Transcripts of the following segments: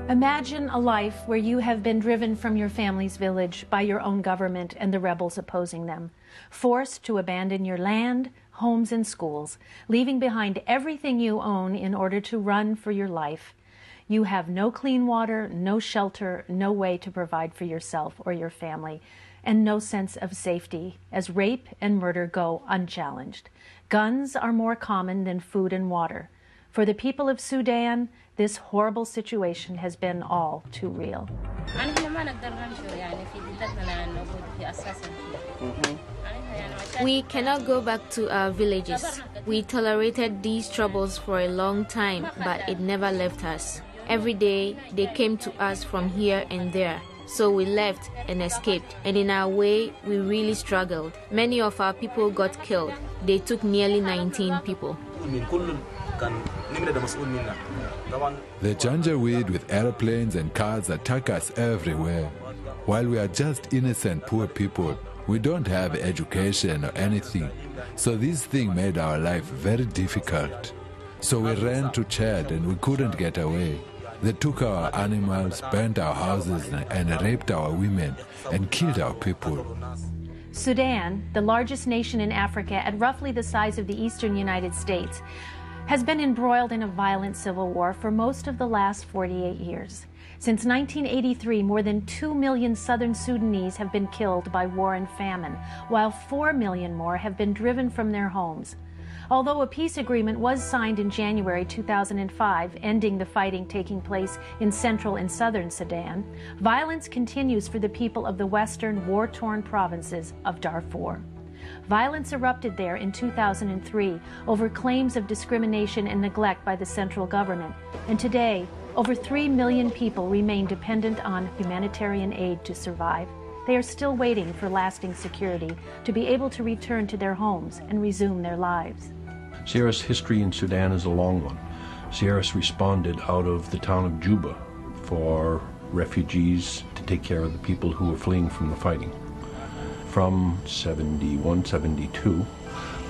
Imagine a life where you have been driven from your family's village by your own government and the rebels opposing them, forced to abandon your land, homes, and schools, leaving behind everything you own in order to run for your life. You have no clean water, no shelter, no way to provide for yourself or your family, and no sense of safety, as rape and murder go unchallenged. Guns are more common than food and water. For the people of Sudan, this horrible situation has been all too real. We cannot go back to our villages. We tolerated these troubles for a long time, but it never left us. Every day, they came to us from here and there. So we left and escaped, and in our way, we really struggled. Many of our people got killed. They took nearly 19 people. The Janjaweed with airplanes and cars attack us everywhere. While we are just innocent poor people, we don't have education or anything. So this thing made our life very difficult. So we ran to Chad and we couldn't get away. They took our animals, burnt our houses, and raped our women and killed our people. Sudan, the largest nation in Africa at roughly the size of the eastern United States, has been embroiled in a violent civil war for most of the last 48 years. Since 1983, more than 2 million southern Sudanese have been killed by war and famine, while 4 million more have been driven from their homes. Although a peace agreement was signed in January 2005, ending the fighting taking place in central and southern Sudan, violence continues for the people of the western war-torn provinces of Darfur. Violence erupted there in 2003 over claims of discrimination and neglect by the central government, and today, over 3 million people remain dependent on humanitarian aid to survive. They are still waiting for lasting security to be able to return to their homes and resume their lives. CRS history in Sudan is a long one. CRS responded out of the town of Juba for refugees to take care of the people who were fleeing from the fighting. From 71, 72,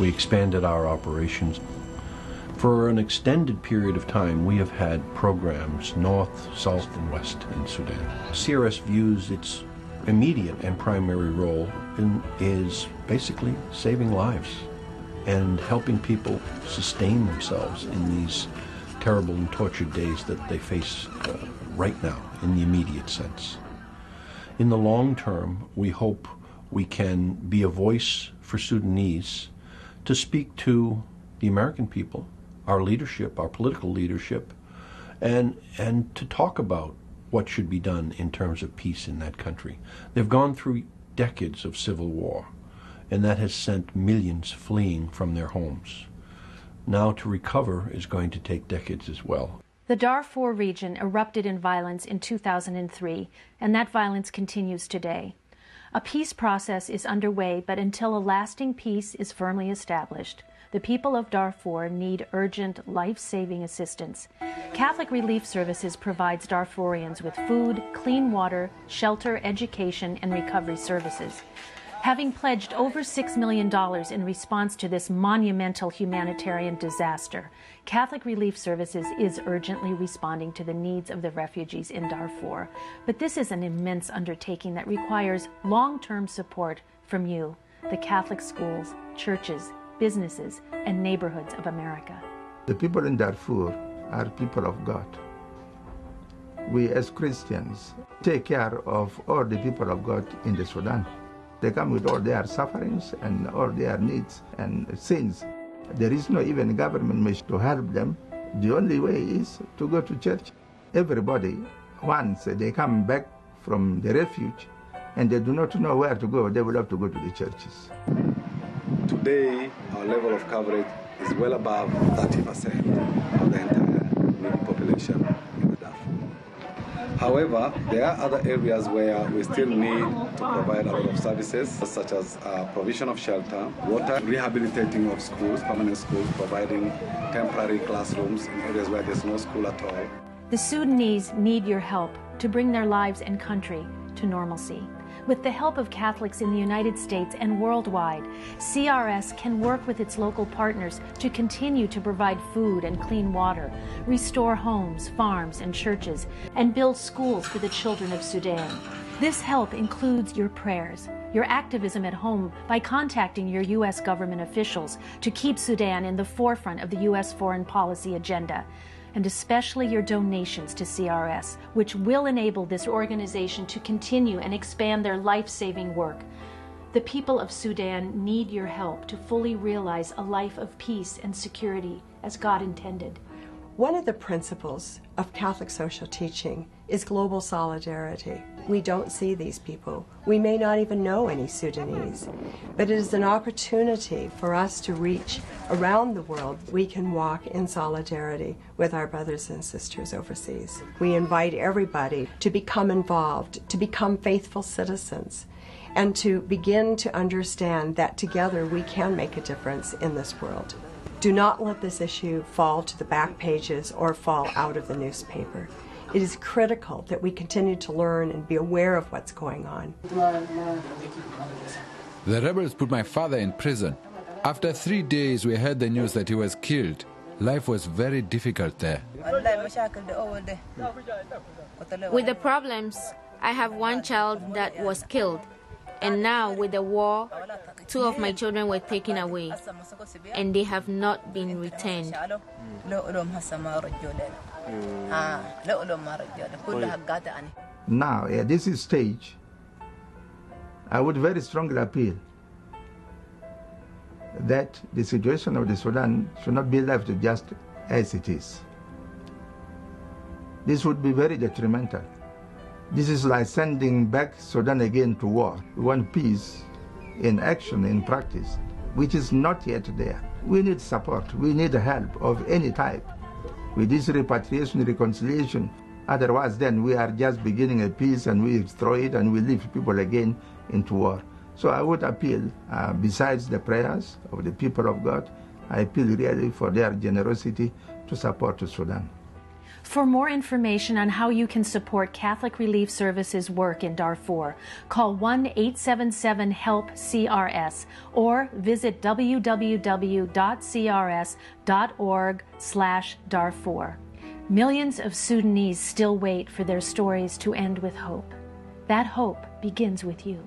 we expanded our operations. For an extended period of time, we have had programs north, south, and west in Sudan. CRS views its immediate and primary role is basically saving lives and helping people sustain themselves in these terrible and tortured days that they face right now in the immediate sense. In the long term, we hope we can be a voice for Sudanese to speak to the American people, our leadership, our political leadership, and to talk about what should be done in terms of peace in that country. They've gone through decades of civil war, and that has sent millions fleeing from their homes. Now to recover is going to take decades as well. The Darfur region erupted in violence in 2003, and that violence continues today. A peace process is underway, but until a lasting peace is firmly established, the people of Darfur need urgent, life-saving assistance. Catholic Relief Services provides Darfurians with food, clean water, shelter, education, and recovery services. Having pledged over $6 million in response to this monumental humanitarian disaster, Catholic Relief Services is urgently responding to the needs of the refugees in Darfur. But this is an immense undertaking that requires long-term support from you, the Catholic schools, churches, businesses, and neighborhoods of America. The people in Darfur are people of God. We as Christians take care of all the people of God in the Sudan. They come with all their sufferings and all their needs and sins. There is no even government measure to help them. The only way is to go to church. Everybody, once they come back from the refuge and they do not know where to go, they will have to go to the churches. Today, our level of coverage is well above 30% of the entire population in the Darfur. However, there are other areas where we still need to provide a lot of services, such as provision of shelter, water, rehabilitating of schools, permanent schools, providing temporary classrooms in areas where there's no school at all. The Sudanese need your help to bring their lives and country to normalcy. With the help of Catholics in the United States and worldwide, CRS can work with its local partners to continue to provide food and clean water, restore homes, farms, and churches, and build schools for the children of Sudan. This help includes your prayers, your activism at home by contacting your U.S. government officials to keep Sudan in the forefront of the U.S. foreign policy agenda, and especially your donations to CRS, which will enable this organization to continue and expand their life-saving work. The people of Sudan need your help to fully realize a life of peace and security as God intended. One of the principles of Catholic social teaching is global solidarity. We don't see these people. We may not even know any Sudanese, but it is an opportunity for us to reach around the world. We can walk in solidarity with our brothers and sisters overseas. We invite everybody to become involved, to become faithful citizens, and to begin to understand that together we can make a difference in this world. Do not let this issue fall to the back pages or fall out of the newspaper. It is critical that we continue to learn and be aware of what's going on. The rebels put my father in prison. After 3 days, we heard the news that he was killed. Life was very difficult there. With the problems, I have one child that was killed. And now, with the war, 2 of my children were taken away, and they have not been returned. Now, at this stage, I would very strongly appeal that the situation of the Sudan should not be left just as it is. This would be very detrimental. This is like sending back Sudan again to war. We want peace in action, in practice, which is not yet there. We need support. We need help of any type with this repatriation, reconciliation. Otherwise, then we are just beginning a peace and we destroy it and we leave people again into war. So I would appeal, besides the prayers of the people of God, I appeal really for their generosity to support Sudan. For more information on how you can support Catholic Relief Services work in Darfur, call 1-877-HELP-CRS or visit www.crs.org/Darfur. Millions of Sudanese still wait for their stories to end with hope. That hope begins with you.